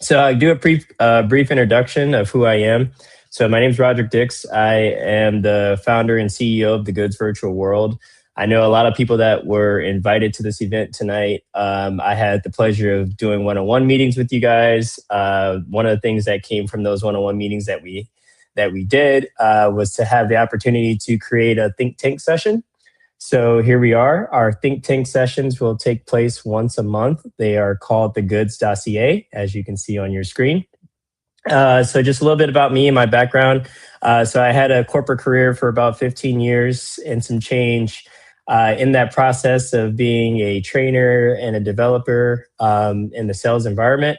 So I do a brief introduction of who I am. So my name is Roderick Dix. I am the founder and CEO of the Goods Virtual World. I know a lot of people that were invited to this event tonight. I had the pleasure of doing one-on-one meetings with you guys. One of the things that came from those one-on-one meetings that we did was to have the opportunity to create a think tank session. So here we are. Our think tank sessions will take place once a month. They are called the Goods Dossier, as you can see on your screen. So just a little bit about me and my background. So I had a corporate career for about 15 years and some change. In that process of being a trainer and a developer in the sales environment,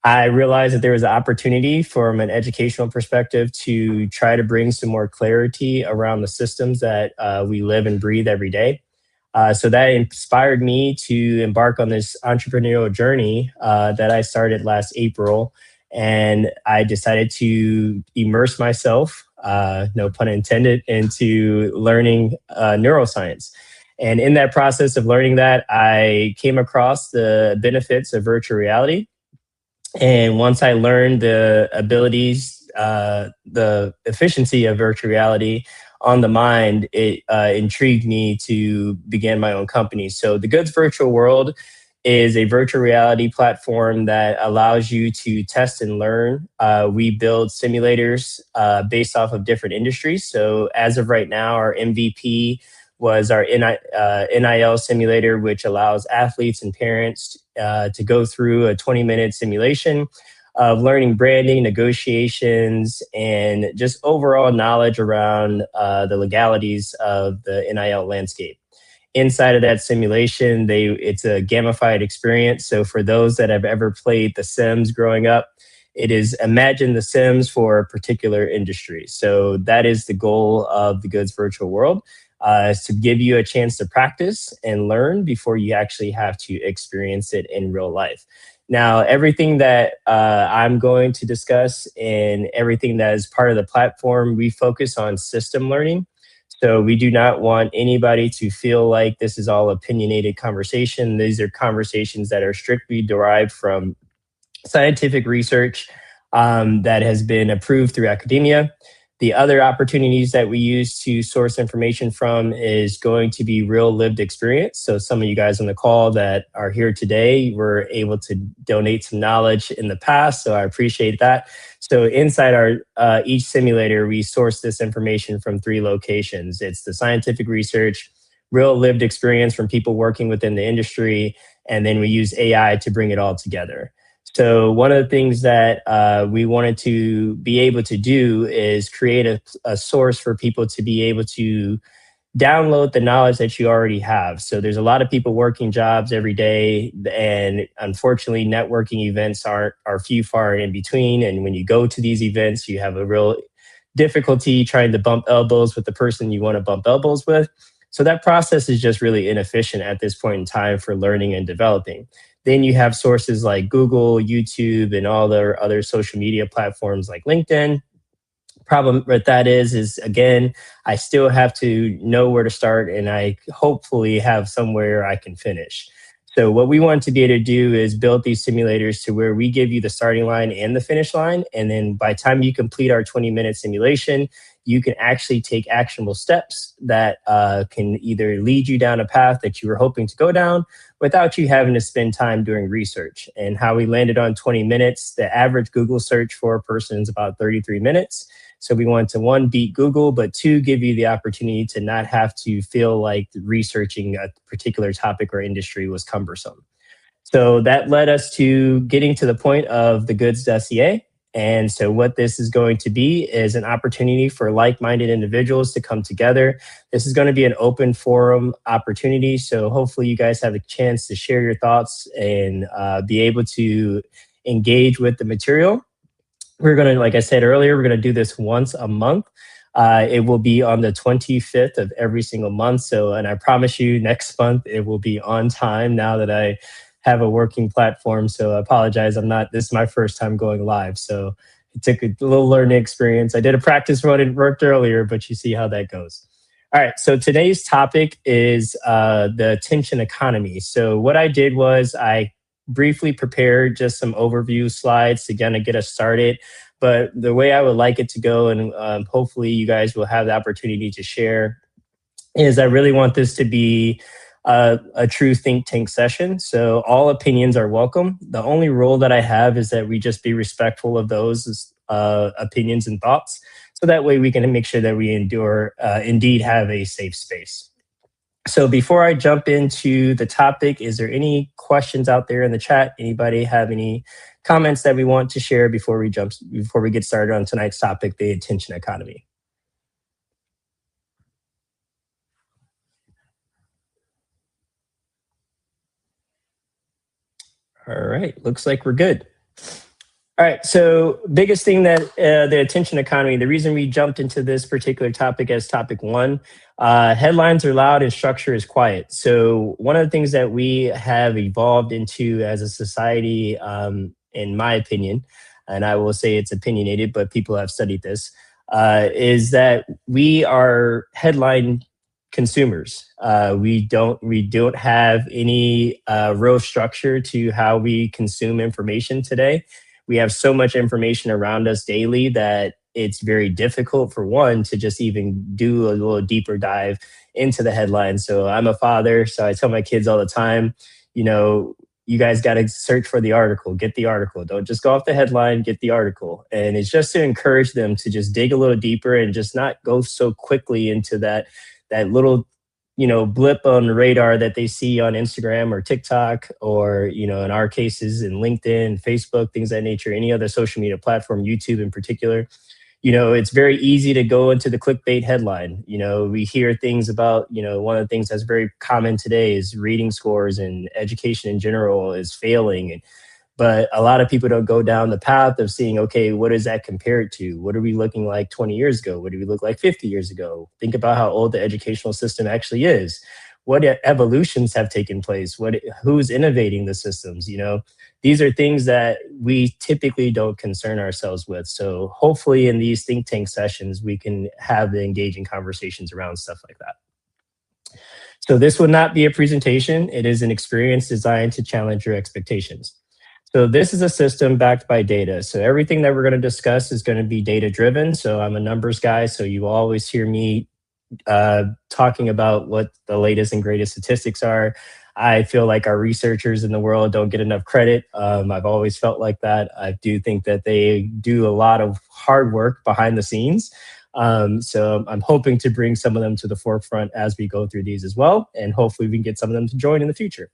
I realized that there was an opportunity from an educational perspective to try to bring some more clarity around the systems that we live and breathe every day. So that inspired me to embark on this entrepreneurial journey that I started last April. And I decided to immerse myself, no pun intended, into learning neuroscience. And in that process of learning that, I came across the benefits of virtual reality. And once I learned the abilities, the efficiency of virtual reality on the mind, it intrigued me to begin my own company. So the Goods Virtual World is a virtual reality platform that allows you to test and learn. We build simulators based off of different industries. So as of right now, our MVP was our NIL simulator, which allows athletes and parents to go through a 20-minute simulation of learning branding, negotiations, and just overall knowledge around the legalities of the NIL landscape. Inside of that simulation, it's a gamified experience. So for those that have ever played The Sims growing up, it is imagine The Sims for a particular industry. So that is the goal of the Goods Virtual World. Is to give you a chance to practice and learn before you actually have to experience it in real life. Now, everything that I'm going to discuss and everything that is part of the platform, we focus on system learning. So we do not want anybody to feel like this is all opinionated conversation. These are conversations that are strictly derived from scientific research that has been approved through academia. The other opportunities that we use to source information from is going to be real lived experience. So some of you guys on the call that are here today were able to donate some knowledge in the past, so I appreciate that. So inside our each simulator, we source this information from 3 locations. It's the scientific research, real lived experience from people working within the industry, and then we use AI to bring it all together. So one of the things that we wanted to be able to do is create a source for people to be able to download the knowledge that you already have. So there's a lot of people working jobs every day, and unfortunately, networking events are few far in between. And when you go to these events, you have a real difficulty trying to bump elbows with the person you want to bump elbows with. So that process is just really inefficient at this point in time for learning and developing. Then you have sources like Google, YouTube, and all the other social media platforms like LinkedIn. Problem with that is again, I still have to know where to start, and I hopefully have somewhere I can finish. So what we want to be able to do is build these simulators to where we give you the starting line and the finish line. And then by the time you complete our 20-minute simulation, you can actually take actionable steps that can either lead you down a path that you were hoping to go down without you having to spend time doing research. And how we landed on 20 minutes, the average Google search for a person is about 33 minutes. So we want to, 1, beat Google, but 2, give you the opportunity to not have to feel like researching a particular topic or industry was cumbersome. So that led us to getting to the point of the Goods Dossier. And so what this is going to be is an opportunity for like-minded individuals to come together. This is going to be an open forum opportunity. So hopefully you guys have a chance to share your thoughts and be able to engage with the material. We're going to, like I said earlier, we're going to do this once a month. It will be on the 25th of every single month. So, and I promise you next month, it will be on time now that I have a working platform. So I apologize. This is my first time going live. So it took a little learning experience. I did a practice run and worked earlier, but you see how that goes. All right, so today's topic is the attention economy. So what I did was I briefly prepare just some overview slides to kind of get us started. But the way I would like it to go, and hopefully you guys will have the opportunity to share, is I really want this to be a true think tank session. So all opinions are welcome. The only rule that I have is that we just be respectful of those opinions and thoughts. So that way we can make sure that we indeed have a safe space. So before I jump into the topic, is there any questions out there in the chat? Anybody have any comments that we want to share before we get started on tonight's topic, the attention economy? All right, looks like we're good. All right, so biggest thing that the attention economy, the reason we jumped into this particular topic as topic one, headlines are loud and structure is quiet. So one of the things that we have evolved into as a society, in my opinion, and I will say it's opinionated, but people have studied this, is that we are headline consumers. We don't have any real structure to how we consume information today. We have so much information around us daily that it's very difficult, for one, to just even do a little deeper dive into the headlines. So I'm a father, so I tell my kids all the time, you know, you guys got to search for the article, get the article. Don't just go off the headline, get the article. And it's just to encourage them to just dig a little deeper and just not go so quickly into that little, blip on the radar that they see on Instagram or TikTok, or, in our cases in LinkedIn, Facebook, things of that nature, any other social media platform, YouTube in particular. It's very easy to go into the clickbait headline. We hear things about, one of the things that's very common today is reading scores and education in general is failing. But a lot of people don't go down the path of seeing, okay, what is that compared to? What are we looking like 20 years ago? What do we look like 50 years ago? Think about how old the educational system actually is. What evolutions have taken place? Who's innovating the systems? These are things that we typically don't concern ourselves with. So hopefully in these think tank sessions, we can have the engaging conversations around stuff like that. So this would not be a presentation. It is an experience designed to challenge your expectations. So this is a system backed by data. So everything that we're going to discuss is going to be data driven. So I'm a numbers guy. So you will always hear me talking about what the latest and greatest statistics are. I feel like our researchers in the world don't get enough credit. I've always felt like that. I do think that they do a lot of hard work behind the scenes. So I'm hoping to bring some of them to the forefront as we go through these as well. And hopefully we can get some of them to join in the future.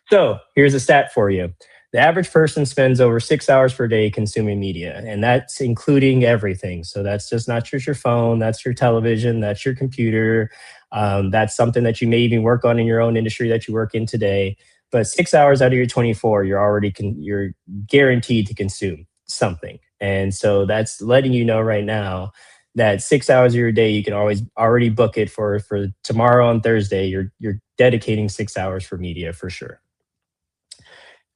So here's a stat for you. The average person spends over 6 hours per day consuming media, and that's including everything. So that's just not just your phone, that's your television, that's your computer. That's something that you may even work on in your own industry that you work in today. But 6 hours out of your 24, you're guaranteed to consume something. And so that's letting you know right now that 6 hours of your day, you can always already book it for tomorrow on Thursday. You're dedicating 6 hours for media for sure.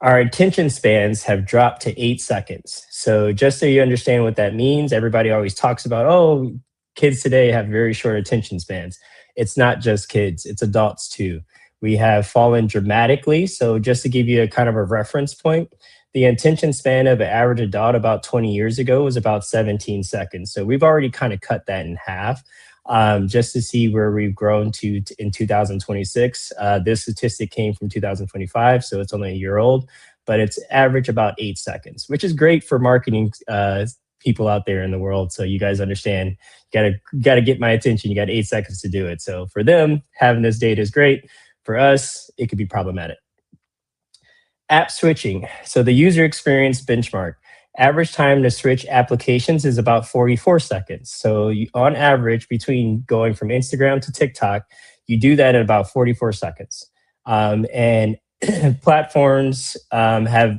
Our attention spans have dropped to 8 seconds. So just so you understand what that means, everybody always talks about, oh, kids today have very short attention spans. It's not just kids, it's adults too. We have fallen dramatically. So just to give you a kind of a reference point, the attention span of an average adult about 20 years ago was about 17 seconds. So we've already kind of cut that in half. Just to see where we've grown to in 2026. This statistic came from 2025, so it's only a year old, but it's average about 8 seconds, which is great for marketing people out there in the world. So you guys understand, you gotta get my attention. You got 8 seconds to do it. So for them, having this data is great. For us, it could be problematic. App switching. So the user experience benchmark. Average time to switch applications is about 44 seconds. So on average, between going from Instagram to TikTok, you do that in about 44 seconds. And platforms have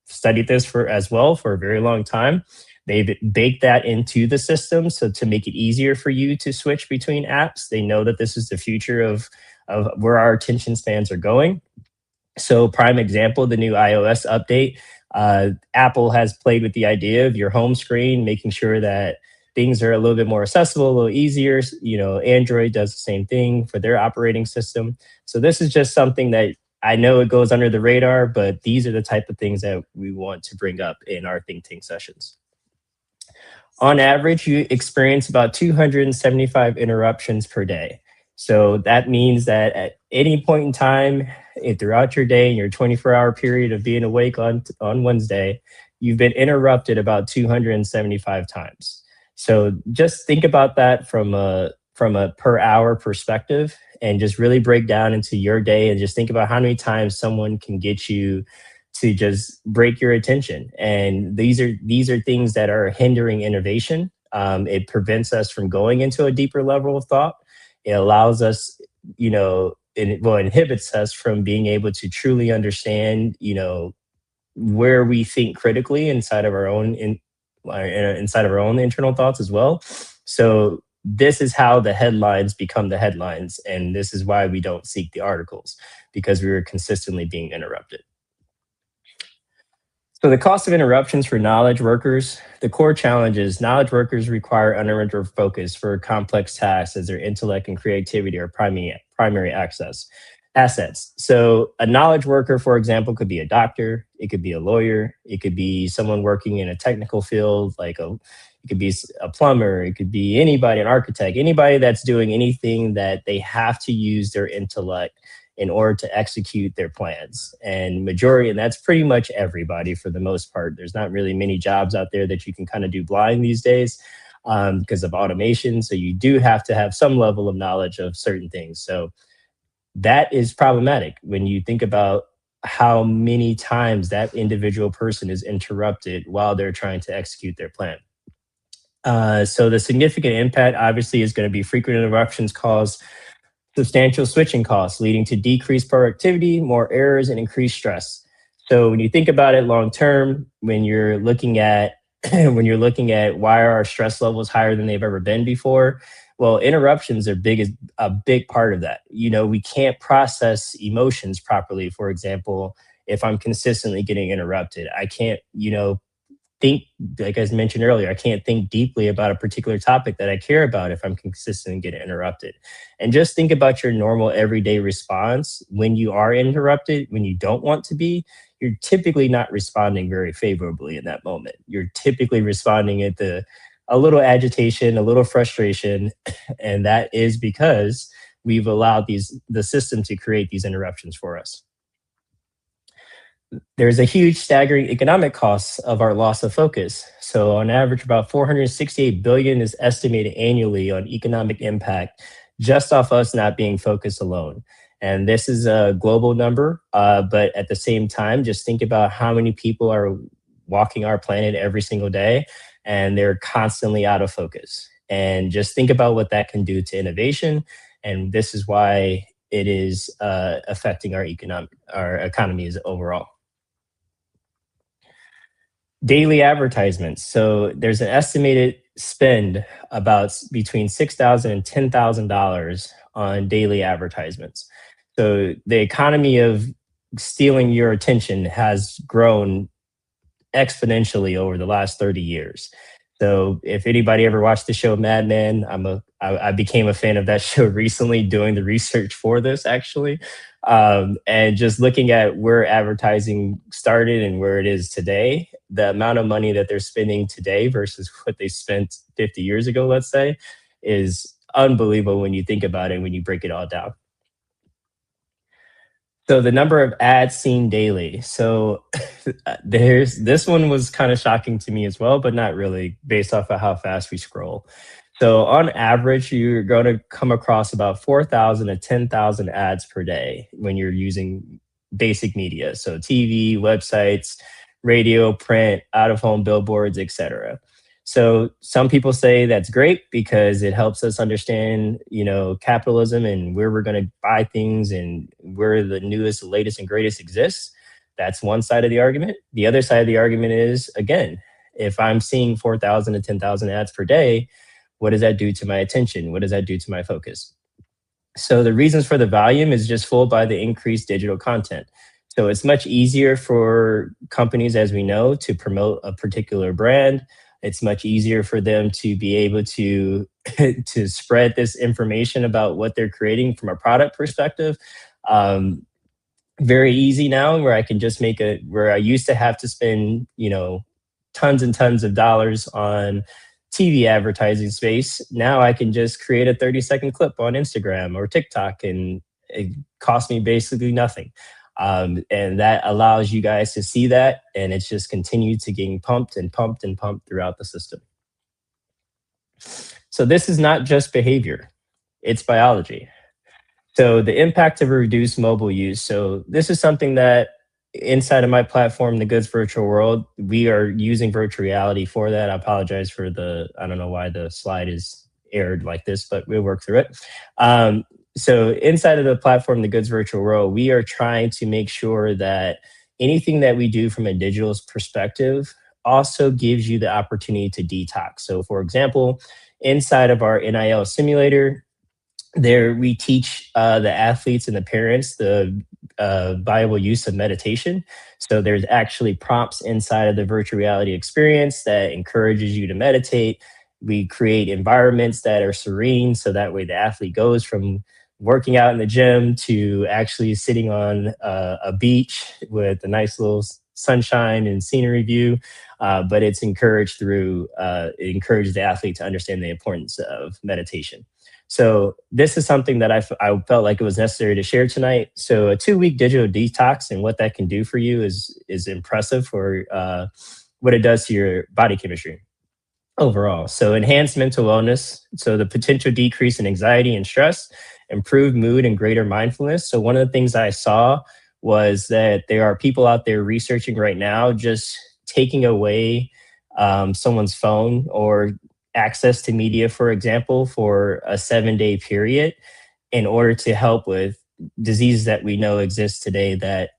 studied this as well for a very long time. They've baked that into the system, so to make it easier for you to switch between apps. They know that this is the future of where our attention spans are going. So prime example, the new iOS update. Apple has played with the idea of your home screen, making sure that things are a little bit more accessible, a little easier. Android does the same thing for their operating system. So this is just something that I know it goes under the radar, but these are the type of things that we want to bring up in our think tank sessions. On average, you experience about 275 interruptions per day. So that means that at any point in time throughout your day, in your 24-hour period of being awake on Wednesday, you've been interrupted about 275 times. So just think about that from a per hour perspective, and just really break down into your day and just think about how many times someone can get you to just break your attention. And these are things that are hindering innovation. It prevents us from going into a deeper level of thought. It allows us, well, inhibits us from being able to truly understand, where we think critically inside of our own internal thoughts as well. So this is how the headlines become the headlines, and this is why we don't seek the articles, because we were consistently being interrupted. So the cost of interruptions for knowledge workers, the core challenge is knowledge workers require uninterrupted focus for complex tasks as their intellect and creativity are primary assets. So a knowledge worker, for example, could be a doctor, it could be a lawyer, it could be someone working in a technical field, it could be a plumber, it could be anybody, an architect, anybody that's doing anything that they have to use their intellect in order to execute their plans. And that's pretty much everybody for the most part. There's not really many jobs out there that you can kind of do blind these days because of automation. So you do have to have some level of knowledge of certain things. So that is problematic when you think about how many times that individual person is interrupted while they're trying to execute their plan. So the significant impact obviously is going to be frequent interruptions cause substantial switching costs, leading to decreased productivity, more errors, and increased stress. So when you think about it long term, when you're looking at why are our stress levels higher than they've ever been before, well, interruptions are a big part of that. We can't process emotions properly. For example, if I'm consistently getting interrupted, I can't, think, like I mentioned earlier, I can't think deeply about a particular topic that I care about if I'm consistently getting interrupted. And just think about your normal everyday response when you are interrupted, when you don't want to be. You're typically not responding very favorably in that moment. You're typically responding at a little agitation, a little frustration, and that is because we've allowed the system to create these interruptions for us. There's a huge staggering economic costs of our loss of focus. So on average, about 468 billion is estimated annually on economic impact just off us not being focused alone. And this is a global number, but at the same time, just think about how many people are walking our planet every single day and they're constantly out of focus. And just think about what that can do to innovation. And this is why it is affecting our economies overall. Daily advertisements. So there's an estimated spend about between $6,000 and $10,000 on daily advertisements. So the economy of stealing your attention has grown exponentially over the last 30 years. So if anybody ever watched the show Mad Men, I became a fan of that show recently doing the research for this actually. And just looking at where advertising started and where it is today, the amount of money that they're spending today versus what they spent 50 years ago, let's say, is unbelievable when you think about it, when you break it all down. So the number of ads seen daily. So this one was kind of shocking to me as well, but not really based off of how fast we scroll. So on average, you're going to come across about 4,000 to 10,000 ads per day when you're using basic media. So TV, websites, radio, print, out of home billboards, etc. So some people say that's great because it helps us understand, capitalism and where we're going to buy things and where the newest, latest, and greatest exists. That's one side of the argument. The other side of the argument is, again, if I'm seeing 4,000 to 10,000 ads per day, what does that do to my attention? What does that do to my focus? So the reasons for the volume is just fueled by the increased digital content. So it's much easier for companies, as we know, to promote a particular brand. It's much easier for them to be able to to spread this information about what they're creating from a product perspective. very easy now, where I can just where I used to have to spend, tons and tons of dollars on TV advertising space. Now I can just create a 30-second clip on Instagram or TikTok, and it costs me basically nothing. And that allows you guys to see that, and it's just continued to getting pumped and pumped and pumped throughout the system. So this is not just behavior, it's biology. So the impact of reduced mobile use. So this is something that inside of my platform, the Goods Virtual World, we are using virtual reality for that. I apologize for I don't know why the slide is aired like this, but we'll work through it. So inside of the platform, the Goods Virtual World, we are trying to make sure that anything that we do from a digital perspective also gives you the opportunity to detox. So for example, inside of our NIL simulator, there we teach the athletes and the parents the viable use of meditation. So there's actually prompts inside of the virtual reality experience that encourages you to meditate. We create environments that are serene, so that way the athlete goes from working out in the gym to actually sitting on a beach with a nice little sunshine and scenery view. But it's encouraged it encourages the athlete to understand the importance of meditation. So this is something that I felt like it was necessary to share tonight. So a 2-week digital detox and what that can do for you is impressive for what it does to your body chemistry overall. So enhanced mental wellness. So the potential decrease in anxiety and stress, improved mood and greater mindfulness. So one of the things I saw was that there are people out there researching right now just taking away someone's phone or access to media, for example, for a 7-day period in order to help with diseases that we know exist today that,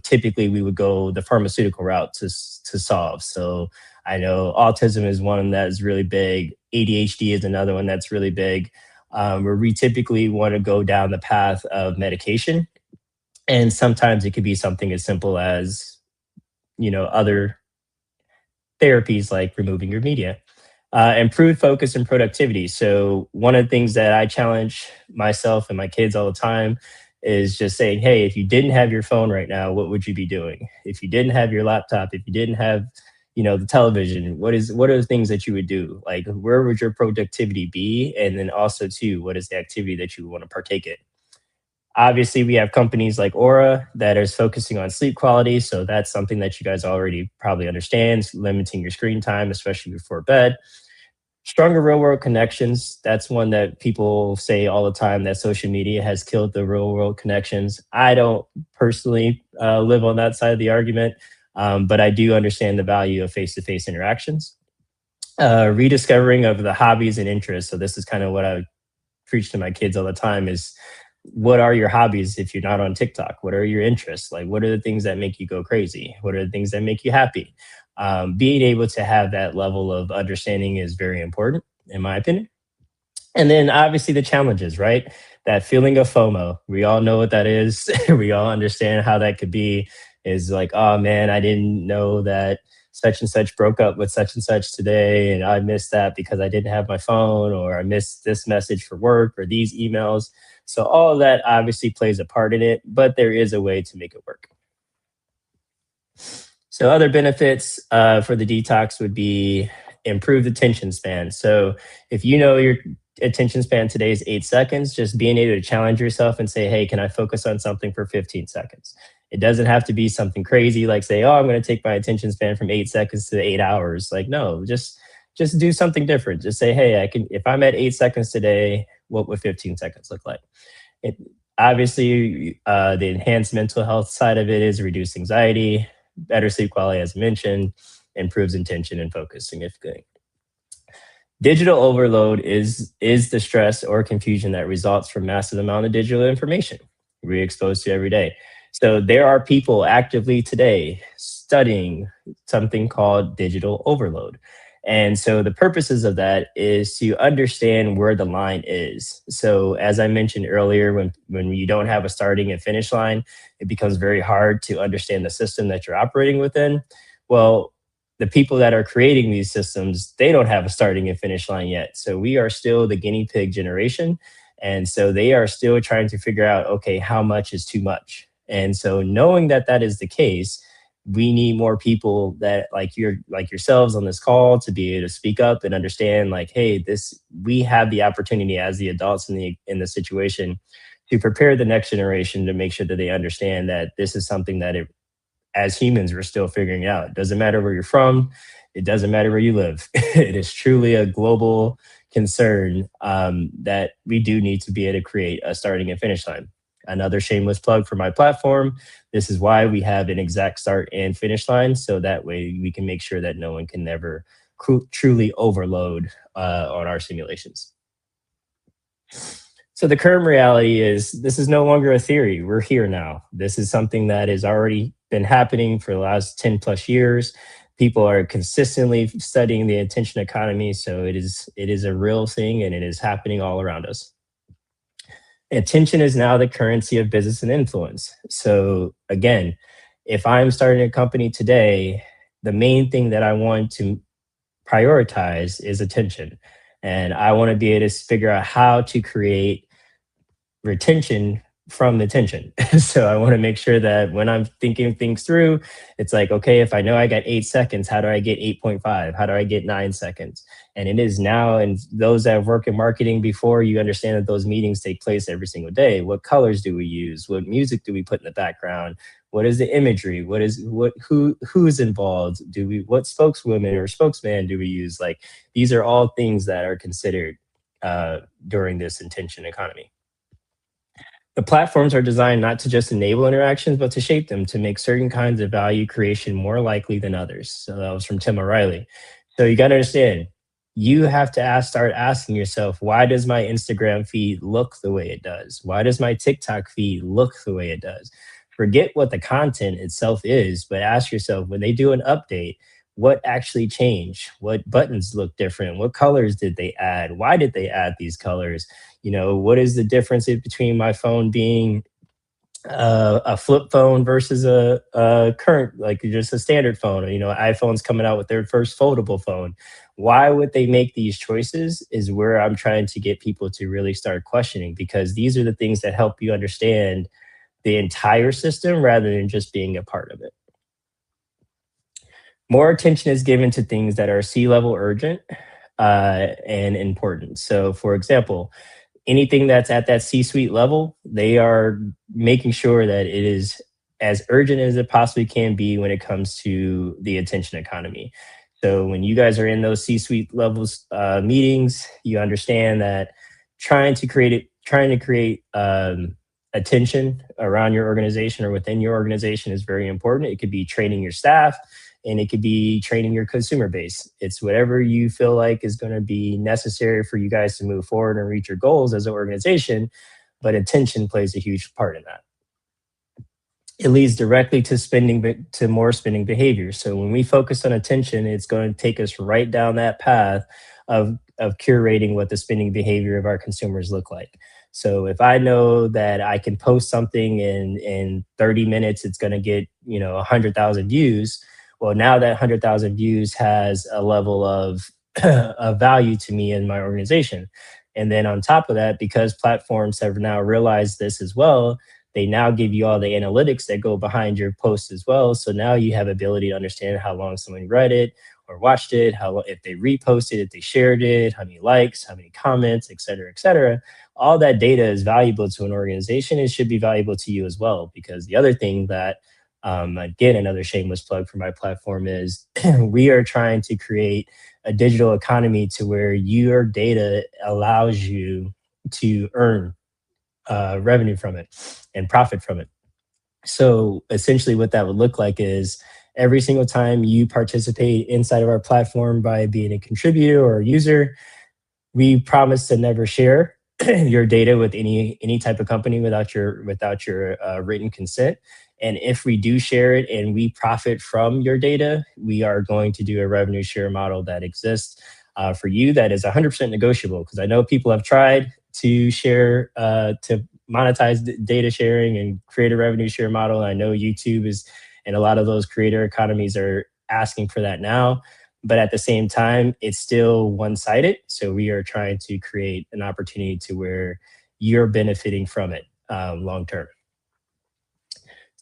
typically we would go the pharmaceutical route to solve. So I know autism is one that is really big. ADHD is another one that's really big, where we typically want to go down the path of medication. And sometimes it could be something as simple as, other therapies like removing your media. Improved focus and productivity. So one of the things that I challenge myself and my kids all the time is just saying, hey, if you didn't have your phone right now, what would you be doing? If you didn't have your laptop, if you didn't have, the television, what are the things that you would do? Like, where would your productivity be? And then also too, what is the activity that you want to partake in? Obviously, we have companies like Aura that is focusing on sleep quality. So that's something that you guys already probably understand, limiting your screen time, especially before bed. Stronger real world connections. That's one that people say all the time, that social media has killed the real world connections. I don't personally live on that side of the argument, but I do understand the value of face to face interactions. Rediscovering of the hobbies and interests. So this is kind of what I preach to my kids all the time is, what are your hobbies if you're not on TikTok? What are your interests? Like, what are the things that make you go crazy? What are the things that make you happy? Being able to have that level of understanding is very important, in my opinion. And then obviously the challenges, right? That feeling of FOMO. We all know what that is. We all understand how that could be, is like, oh man, I didn't know that such and such broke up with such and such today. And I missed that because I didn't have my phone, or I missed this message for work or these emails. So all of that obviously plays a part in it, but there is a way to make it work. So other benefits for the detox would be improved attention span. So if you know your attention span today is 8 seconds, just being able to challenge yourself and say, hey, can I focus on something for 15 seconds? It doesn't have to be something crazy like say, oh, I'm going to take my attention span from 8 seconds to 8 hours. Like, no, just do something different. Just say, hey, if I'm at 8 seconds today, what would 15 seconds look like? Obviously, the enhanced mental health side of it is reduce anxiety, better sleep quality, as mentioned, improves attention and focus significantly. Digital overload is the stress or confusion that results from massive amount of digital information we're exposed to every day. So there are people actively today studying something called digital overload. And so the purposes of that is to understand where the line is. So as I mentioned earlier, when you don't have a starting and finish line, it becomes very hard to understand the system that you're operating within. Well, the people that are creating these systems, they don't have a starting and finish line yet. So we are still the guinea pig generation. And so they are still trying to figure out, okay, how much is too much? And so knowing that that is the case, we need more people that like yourselves on this call to be able to speak up and understand like, hey, this we have the opportunity as the adults in the situation to prepare the next generation to make sure that they understand that this is something that as humans we're still figuring out. It doesn't matter where you're from, it doesn't matter where you live. It is truly a global concern that we do need to be able to create a starting and finish line. Another shameless plug for my platform. This is why we have an exact start and finish line, so that way we can make sure that no one can never truly overload on our simulations. So the current reality is this is no longer a theory. We're here now. This is something that has already been happening for the last 10 plus years. People are consistently studying the attention economy. So it is a real thing and it is happening all around us. Attention is now the currency of business and influence. So again, if I'm starting a company today, the main thing that I want to prioritize is attention. And I want to be able to figure out how to create retention from the tension. So I want to make sure that when I'm thinking things through, it's like, okay, if I know I got 8 seconds, how do I get 8.5? How do I get 9 seconds? And it is now, and those that have worked in marketing before, you understand that those meetings take place every single day. What colors do we use? What music do we put in the background? What is the imagery? Who's involved? What spokeswoman or spokesman do we use? Like these are all things that are considered during this intention economy. The platforms are designed not to just enable interactions, but to shape them to make certain kinds of value creation more likely than others. So that was from Tim O'Reilly. So you got to understand, you have to start asking yourself, why does my Instagram feed look the way it does? Why does my TikTok feed look the way it does? Forget what the content itself is, but ask yourself when they do an update, what actually changed? What buttons look different? What colors did they add? Why did they add these colors? What is the difference between my phone being a flip phone versus a current, like just a standard phone? Or, iPhone's coming out with their first foldable phone. Why would they make these choices is where I'm trying to get people to really start questioning, because these are the things that help you understand the entire system rather than just being a part of it. More attention is given to things that are C-level urgent and important. So, for example, anything that's at that C-suite level, they are making sure that it is as urgent as it possibly can be when it comes to the attention economy. So when you guys are in those C-suite levels meetings, you understand that trying to create attention around your organization or within your organization is very important. It could be training your staff, and it could be training your consumer base. It's whatever you feel like is going to be necessary for you guys to move forward and reach your goals as an organization. But attention plays a huge part in that. It leads directly to more spending behavior. So when we focus on attention, it's going to take us right down that path of curating what the spending behavior of our consumers look like. So if I know that I can post something in 30 minutes, it's going to get 100,000 views. Well, now that 100,000 views has a level of value to me in my organization. And then on top of that, because platforms have now realized this as well, they now give you all the analytics that go behind your post as well. So now you have ability to understand how long someone read it or watched it, if they reposted, if they shared it, how many likes, how many comments, et cetera, et cetera. All that data is valuable to an organization. It should be valuable to you as well, because the other thing that again, another shameless plug for my platform is we are trying to create a digital economy to where your data allows you to earn revenue from it and profit from it. So essentially, what that would look like is every single time you participate inside of our platform by being a contributor or a user, we promise to never share your data with any type of company without your written consent. And if we do share it and we profit from your data, we are going to do a revenue share model that exists for you that is 100% negotiable. Because I know people have tried to share to monetize data sharing and create a revenue share model. I know YouTube and a lot of those creator economies are asking for that now. But at the same time, it's still one-sided. So we are trying to create an opportunity to where you're benefiting from it long term.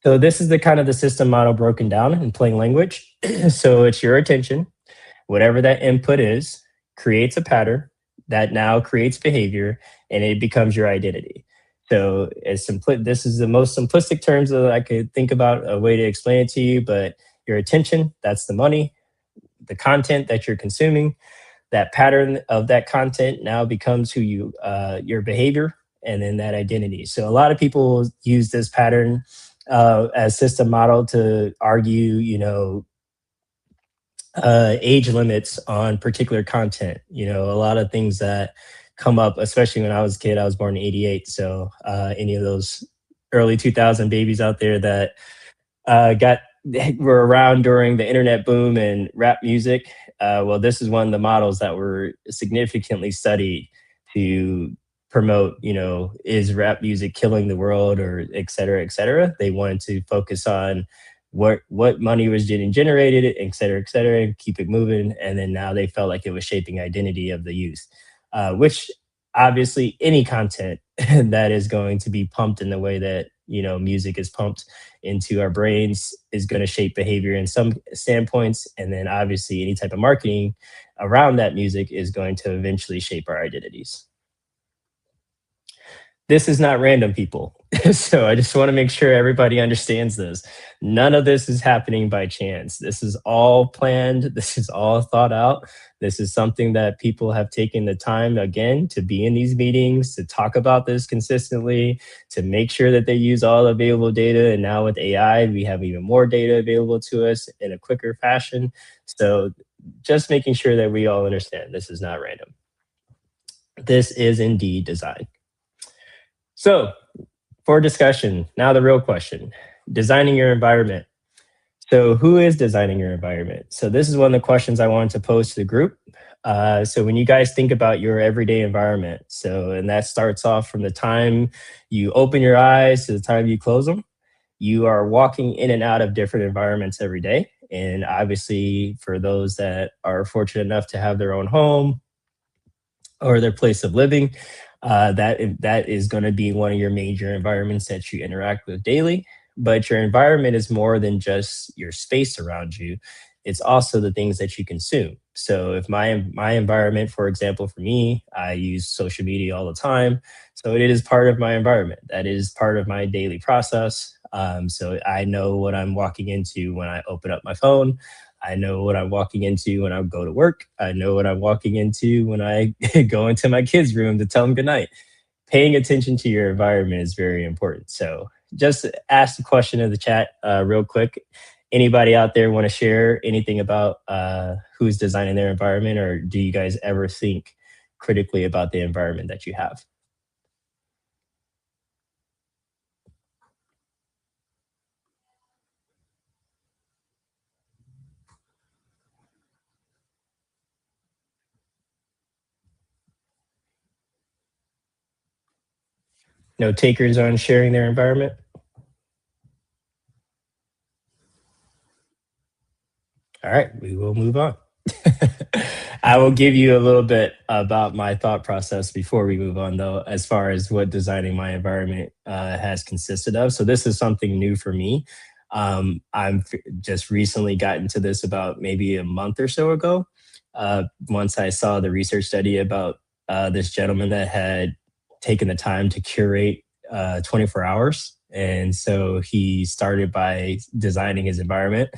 So this is the kind of the system model broken down in plain language. So it's your attention, whatever that input is, creates a pattern that now creates behavior, and it becomes your identity. So this is the most simplistic terms that I could think about a way to explain it to you. But your attention, that's the money, the content that you're consuming, that pattern of that content now becomes who you your behavior, and then that identity. So a lot of people use this pattern as system model to argue, age limits on particular content. A lot of things that come up, especially when I was a kid. I was born in '88, so any of those early 2000 babies out there that got were around during the internet boom and rap music. Well, this is one of the models that were significantly studied to promote, is rap music killing the world, or et cetera, et cetera. They wanted to focus on what money was getting generated, et cetera, and keep it moving. And then now they felt like it was shaping identity of the youth, which obviously any content that is going to be pumped in the way that music is pumped into our brains is going to shape behavior in some standpoints. And then obviously any type of marketing around that music is going to eventually shape our identities. This is not random, people. So I just want to make sure everybody understands this. None of this is happening by chance. This is all planned. This is all thought out. This is something that people have taken the time, again, to be in these meetings, to talk about this consistently, to make sure that they use all available data. And now with AI, we have even more data available to us in a quicker fashion. So just making sure that we all understand this is not random. This is indeed design. So for discussion, now the real question, designing your environment. So who is designing your environment? So this is one of the questions I wanted to pose to the group. So when you guys think about your everyday environment, and that starts off from the time you open your eyes to the time you close them, you are walking in and out of different environments every day. And obviously for those that are fortunate enough to have their own home or their place of living, that is going to be one of your major environments that you interact with daily. But your environment is more than just your space around you. It's also the things that you consume. So if my environment, for example, for me, I use social media all the time. So it is part of my environment. That is part of my daily process. So I know what I'm walking into when I open up my phone. I know what I'm walking into when I go to work. I know what I'm walking into when I go into my kids' room to tell them goodnight. Paying attention to your environment is very important. So just ask the question in the chat real quick. Anybody out there want to share anything about who's designing their environment, or do you guys ever think critically about the environment that you have? No takers on sharing their environment? All right, we will move on. I will give you a little bit about my thought process before we move on, though, as far as what designing my environment has consisted of. So, this is something new for me. I've just recently got into this about maybe a month or so ago. Once I saw the research study about this gentleman that had taken the time to curate 24 hours. And so he started by designing his environment,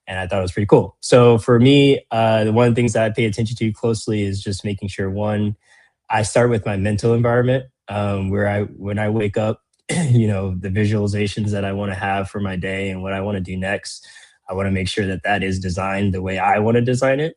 and I thought it was pretty cool. So for me, the one of the things that I pay attention to closely is just making sure, one, I start with my mental environment, where when I wake up, the visualizations that I want to have for my day and what I want to do next, I want to make sure that that is designed the way I want to design it.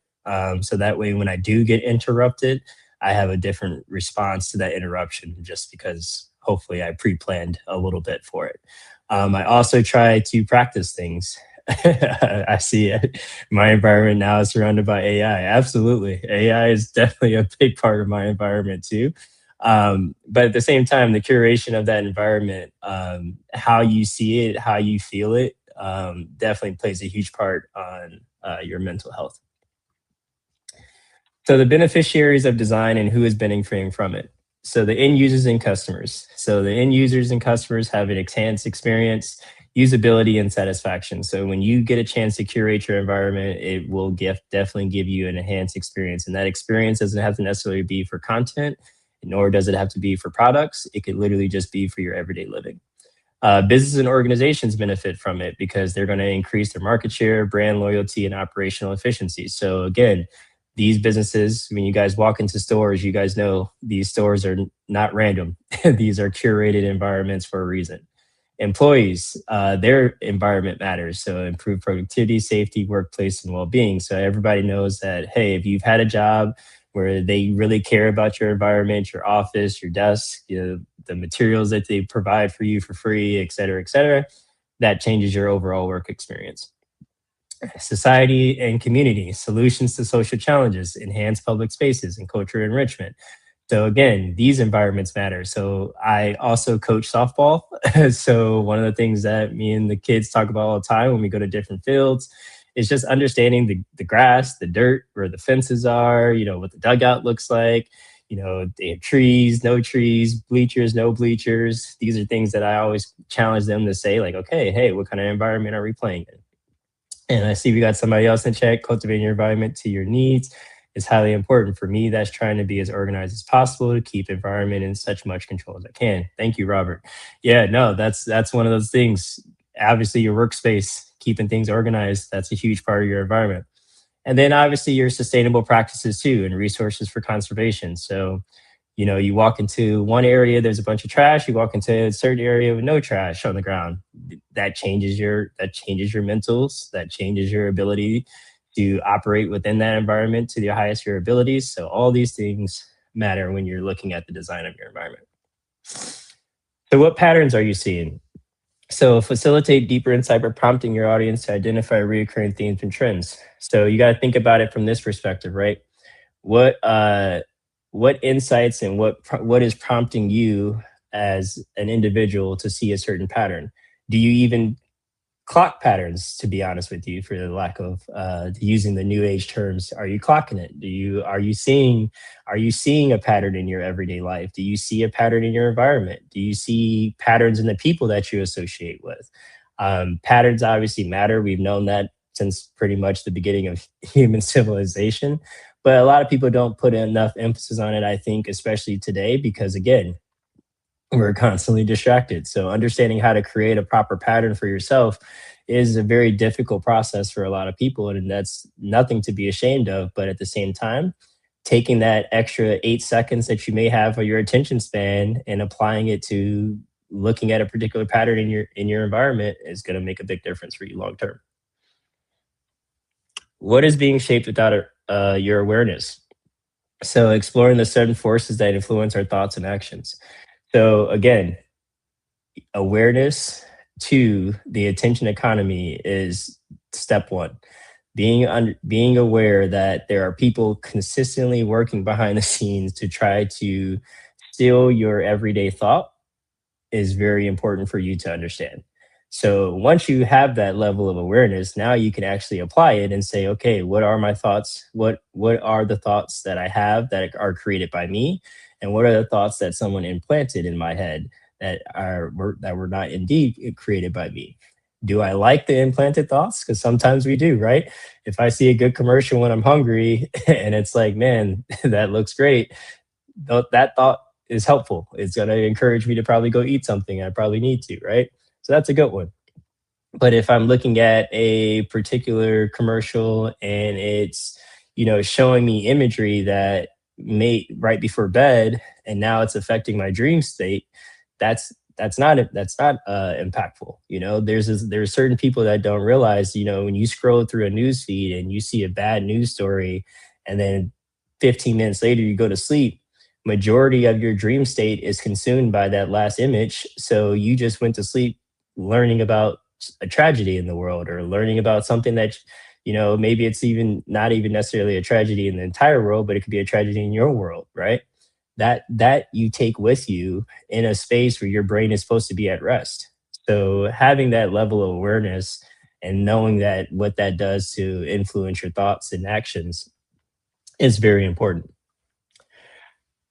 So that way, when I do get interrupted, I have a different response to that interruption, just because hopefully I pre-planned a little bit for it. I also try to practice things. I see it. My environment now is surrounded by AI. Absolutely. AI is definitely a big part of my environment too. But at the same time, the curation of that environment, how you see it, how you feel it, definitely plays a huge part on your mental health. So the beneficiaries of design and who is benefiting from it. So the end users and customers. So the end users and customers have an enhanced experience. usability and satisfaction. So when you get a chance to curate your environment, it will definitely give you an enhanced experience. And that experience doesn't have to necessarily be for content, nor does it have to be for products. It could literally just be for your everyday living. Businesses and organizations benefit from it because they're going to increase their market share, brand loyalty, and operational efficiency. So again, these businesses, when you guys walk into stores, you guys know these stores are not random. These are curated environments for a reason. Employees, their environment matters. So improve productivity, safety, workplace, and well-being. So everybody knows that, hey, if you've had a job where they really care about your environment, your office, your desk, the materials that they provide for you for free, et cetera, that changes your overall work experience. Society and community, solutions to social challenges, enhance public spaces and culture enrichment. So again, these environments matter. So I also coach softball. So one of the things that me and the kids talk about all the time when we go to different fields is just understanding the grass, the dirt, where the fences are, what the dugout looks like. They have trees, no trees, bleachers, no bleachers. These are things that I always challenge them to say, like, okay, hey, what kind of environment are we playing in? And I see we got somebody else in chat. Cultivating your environment to your needs is highly important. For me, that's trying to be as organized as possible to keep environment in such much control as I can. Thank you, Robert. Yeah, no, that's one of those things. Obviously, your workspace, keeping things organized, that's a huge part of your environment. And then obviously your sustainable practices too, and resources for conservation. So you walk into one area, there's a bunch of trash. You walk into a certain area with no trash on the ground. That changes your mentals. That changes your ability to operate within that environment to the highest of your abilities. So all these things matter when you're looking at the design of your environment. So what patterns are you seeing? So facilitate deeper insight by prompting your audience to identify recurring themes and trends. So you got to think about it from this perspective, right? What what insights and what is prompting you as an individual to see a certain pattern? Do you even clock patterns, to be honest with you, for the lack of using the new age terms? Are you clocking it? Are you seeing a pattern in your everyday life? Do you see a pattern in your environment? Do you see patterns in the people that you associate with? Patterns obviously matter. We've known that since pretty much the beginning of human civilization, but a lot of people don't put enough emphasis on it, I think, especially today, because again, we're constantly distracted. So understanding how to create a proper pattern for yourself is a very difficult process for a lot of people, and that's nothing to be ashamed of. But at the same time, taking that extra 8 seconds that you may have of your attention span and applying it to looking at a particular pattern in your environment is going to make a big difference for you long term. What is being shaped without your awareness? So exploring the sudden forces that influence our thoughts and actions. So again, awareness to the attention economy is step one. Being aware that there are people consistently working behind the scenes to try to steal your everyday thought is very important for you to understand. So once you have that level of awareness, now you can actually apply it and say, okay, what are my thoughts? What are the thoughts that I have that are created by me? And what are the thoughts that someone implanted in my head that were not indeed created by me? Do I like the implanted thoughts? Because sometimes we do, right? If I see a good commercial when I'm hungry and it's like, man, that looks great, that thought is helpful. It's going to encourage me to probably go eat something I probably need to, right? So that's a good one. But if I'm looking at a particular commercial and it's, showing me imagery that made right before bed and now it's affecting my dream state, that's not impactful. There's certain people that don't realize, when you scroll through a news feed and you see a bad news story and then 15 minutes later you go to sleep, majority of your dream state is consumed by that last image. So you just went to sleep learning about a tragedy in the world, or learning about something that maybe it's even not even necessarily a tragedy in the entire world, but it could be a tragedy in your world, right? That you take with you in a space where your brain is supposed to be at rest. So having that level of awareness and knowing that what that does to influence your thoughts and actions is very important.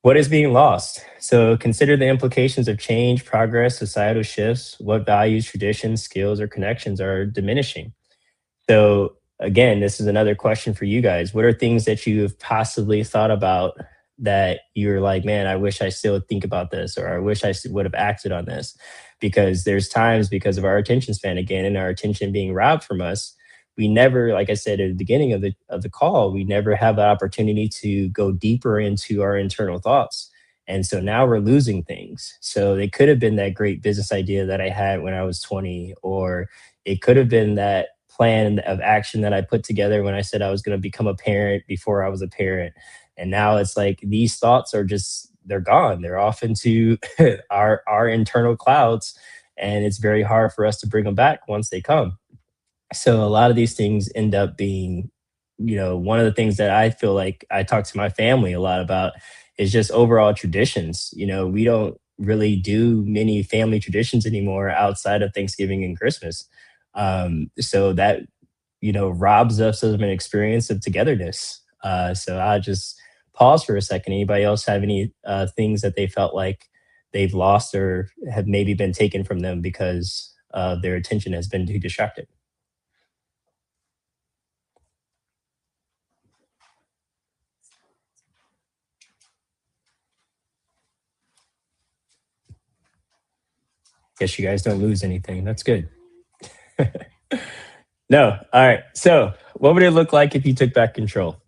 What is being lost? So consider the implications of change, progress, societal shifts. What values, traditions, skills, or connections are diminishing? So again, this is another question for you guys. What are things that you have possibly thought about that you're like, man, I wish I still think about this, or I wish I would have acted on this? Because there's times, because of our attention span again and our attention being robbed from us, we never, like I said at the beginning of the call, we never have the opportunity to go deeper into our internal thoughts. And so now we're losing things. So it could have been that great business idea that I had when I was 20, or it could have been that plan of action that I put together when I said I was going to become a parent before I was a parent. And now it's like these thoughts are just, they're gone. They're off into our internal clouds. And it's very hard for us to bring them back once they come. So a lot of these things end up being, one of the things that I feel like I talk to my family a lot about is just overall traditions. We don't really do many family traditions anymore outside of Thanksgiving and Christmas. So that, robs us of an experience of togetherness. So I just pause for a second. Anybody else have any things that they felt like they've lost or have maybe been taken from them because their attention has been too distracted? Guess you guys don't lose anything. That's good. No. All right. So, what would it look like if you took back control?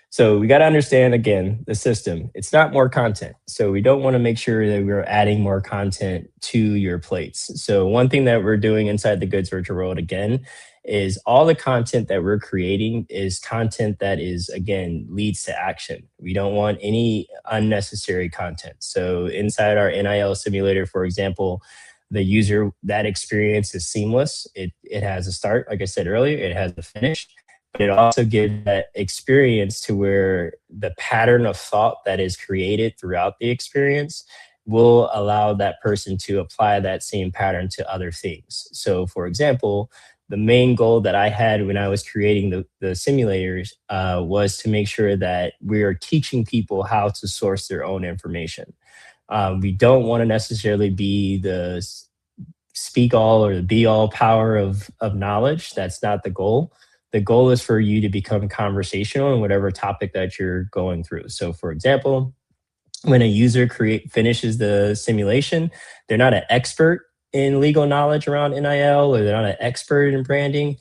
So we got to understand again the system. It's not more content. So we don't want to make sure that we're adding more content to your plates. So one thing that we're doing inside the Goods Virtual World again is all the content that we're creating is content that is again leads to action. We don't want any unnecessary content. So inside our NIL simulator, for example, the user that experience is seamless. It has a start, like I said earlier, it has a finish, but it also gives that experience to where the pattern of thought that is created throughout the experience will allow that person to apply that same pattern to other things. So, for example, the main goal that I had when I was creating the simulators was to make sure that we are teaching people how to source their own information. We don't want to necessarily be the speak all or the be all power of knowledge. That's not the goal. The goal is for you to become conversational in whatever topic that you're going through. So, for example, when a user create finishes the simulation, they're not an expert in legal knowledge around NIL, or they're not an expert in branding.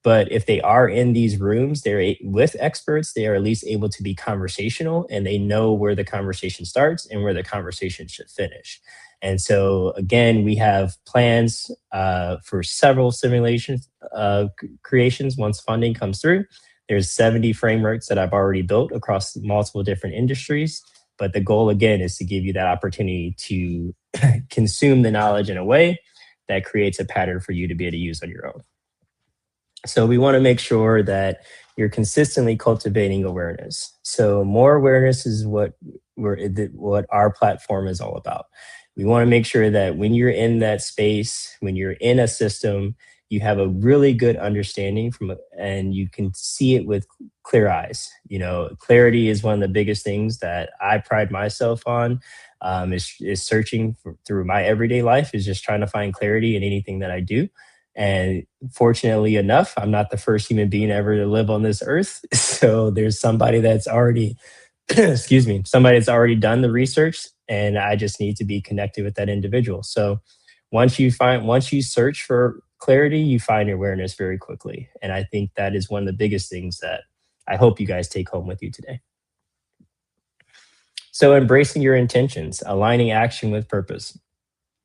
But if they are in these rooms, with experts, they are at least able to be conversational, and they know where the conversation starts and where the conversation should finish. And so, again, we have plans for several simulation creations once funding comes through. There's 70 frameworks that I've already built across multiple different industries. But the goal, again, is to give you that opportunity to consume the knowledge in a way that creates a pattern for you to be able to use on your own. So we want to make sure that you're consistently cultivating awareness. So more awareness is what our platform is all about. We want to make sure that when you're in that space, when you're in a system, you have a really good understanding and you can see it with clear eyes. Clarity is one of the biggest things that I pride myself on. Is searching through my everyday life, is just trying to find clarity in anything that I do. And fortunately enough, I'm not the first human being ever to live on this earth. So there's somebody that's already, excuse me, somebody that's already done the research, and I just need to be connected with that individual. So once you search for clarity, you find awareness very quickly. And I think that is one of the biggest things that I hope you guys take home with you today. So embracing your intentions, aligning action with purpose.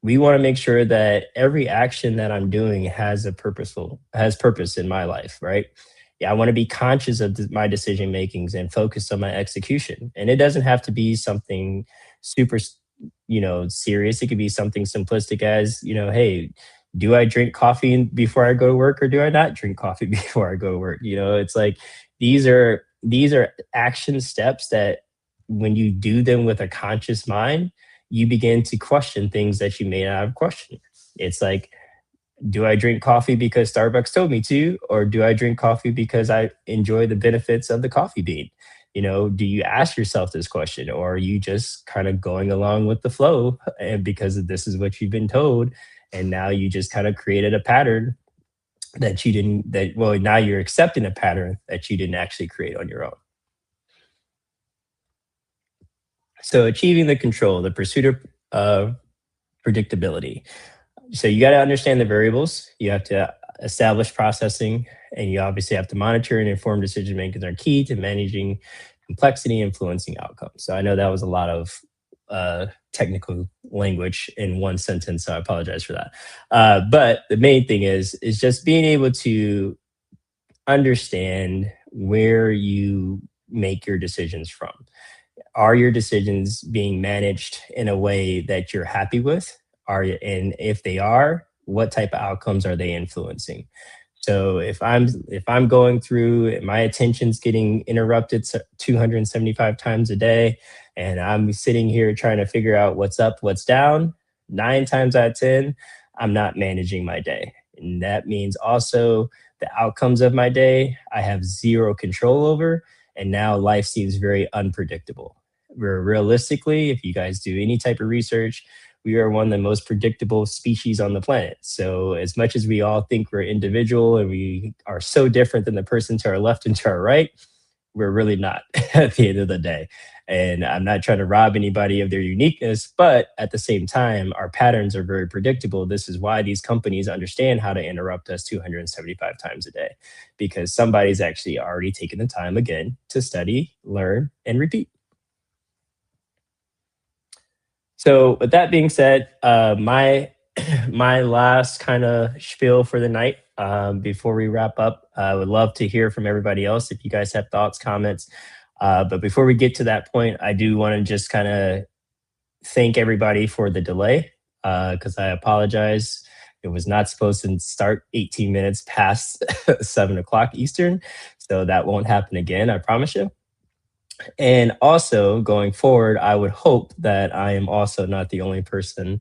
We want to make sure that every action that I'm doing has purpose in my life, right? Yeah, I want to be conscious of my decision makings and focused on my execution. And it doesn't have to be something super, serious. It could be something simplistic as, hey, do I drink coffee before I go to work, or do I not drink coffee before I go to work? It's like these are action steps that when you do them with a conscious mind, you begin to question things that you may not have questioned. It's like, do I drink coffee because Starbucks told me to, or do I drink coffee because I enjoy the benefits of the coffee bean? do you ask yourself this question, or are you just kind of going along with the flow and because this is what you've been told, and now you just kind of created a pattern that you didn't that well now you're accepting a pattern that you didn't actually create on your own. So achieving the control, the pursuit of predictability. So you got to understand the variables. You have to establish processing, and you obviously have to monitor and inform decision making are key to managing complexity, influencing outcomes. So I know that was a lot of technical language in one sentence, so I apologize for that. But the main thing is just being able to understand where you make your decisions from. Are your decisions being managed in a way that you're happy with? And if they are, what type of outcomes are they influencing? So if I'm going through, my attention's getting interrupted 275 times a day, and I'm sitting here trying to figure out what's up, what's down, 9 times out of 10, I'm not managing my day. And that means also the outcomes of my day I have zero control over, and now life seems very unpredictable. Where realistically, if you guys do any type of research, we are one of the most predictable species on the planet. So, as much as we all think we're individual and we are so different than the person to our left and to our right, we're really not at the end of the day. And I'm not trying to rob anybody of their uniqueness, but at the same time, our patterns are very predictable. This is why these companies understand how to interrupt us 275 times a day, because somebody's actually already taken the time again to study, learn, and repeat. So with that being said, my my last kind of spiel for the night, before we wrap up, I would love to hear from everybody else if you guys have thoughts, comments. But before we get to that point, I do want to just kind of thank everybody for the delay, because I apologize. It was not supposed to start 18 minutes past 7 o'clock Eastern, so that won't happen again. I promise you. And also going forward, I would hope that I am also not the only person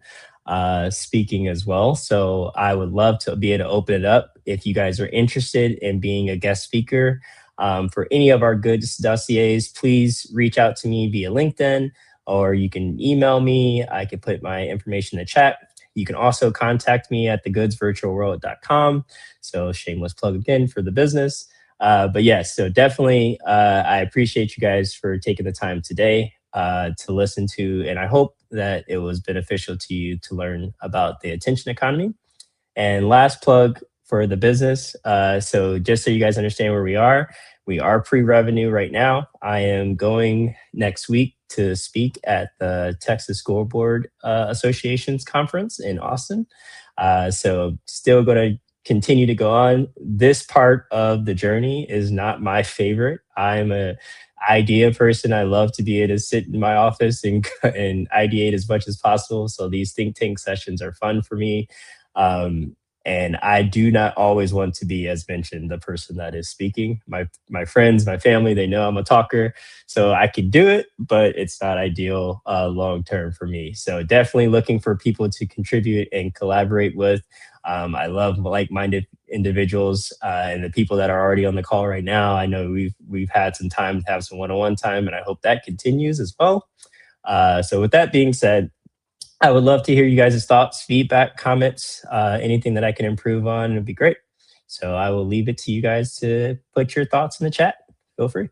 speaking as well. So I would love to be able to open it up if you guys are interested in being a guest speaker for any of our Goods dossiers. Please reach out to me via LinkedIn, or you can email me. I can put my information in the chat. You can also contact me at thegoodsvirtualworld.com. So shameless plug again for the business. But yes, so definitely, I appreciate you guys for taking the time today to listen to, and I hope that it was beneficial to you to learn about the attention economy. And last plug for the business. So just so you guys understand where we are pre-revenue right now. I am going next week to speak at the Texas School Board Association's conference in Austin. So still going to continue to go on. This part of the journey is not my favorite. I'm a idea person. I love to be able to sit in my office and ideate as much as possible. So these think tank sessions are fun for me. Um, and I do not always want to be, as mentioned, the person that is speaking. My friends, my family, they know I'm a talker, so I can do it, but it's not ideal long term for me. So definitely looking for people to contribute and collaborate with. I love like-minded individuals, and the people that are already on the call right now. I know we've had some time to have some one-on-one time, and I hope that continues as well. So with that being said, I would love to hear you guys' thoughts, feedback, comments, anything that I can improve on would be great. So I will leave it to you guys to put your thoughts in the chat. Feel free.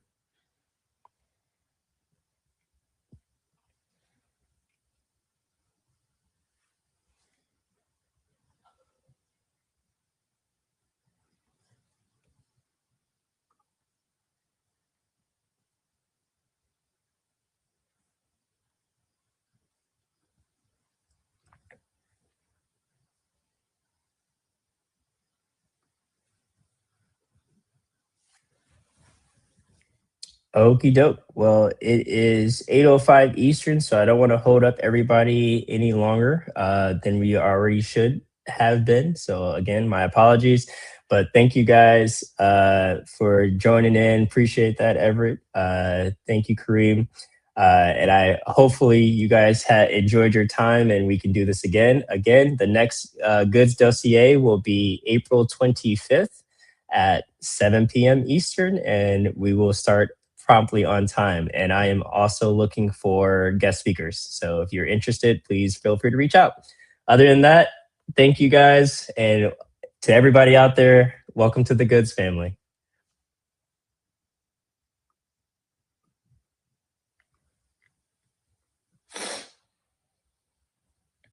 Okie doke. Well, it is 8:05 Eastern, so I don't want to hold up everybody any longer than we already should have been. So again, my apologies, but thank you guys for joining in. Appreciate that, Everett. Thank you, Kareem. And I hopefully you guys had enjoyed your time, and we can do this again. Again, the next Goods Dossier will be April 25th at 7 p.m. Eastern, and we will start promptly on time. And I am also looking for guest speakers. So if you're interested, please feel free to reach out. Other than that, thank you guys. And to everybody out there, welcome to the Goods family.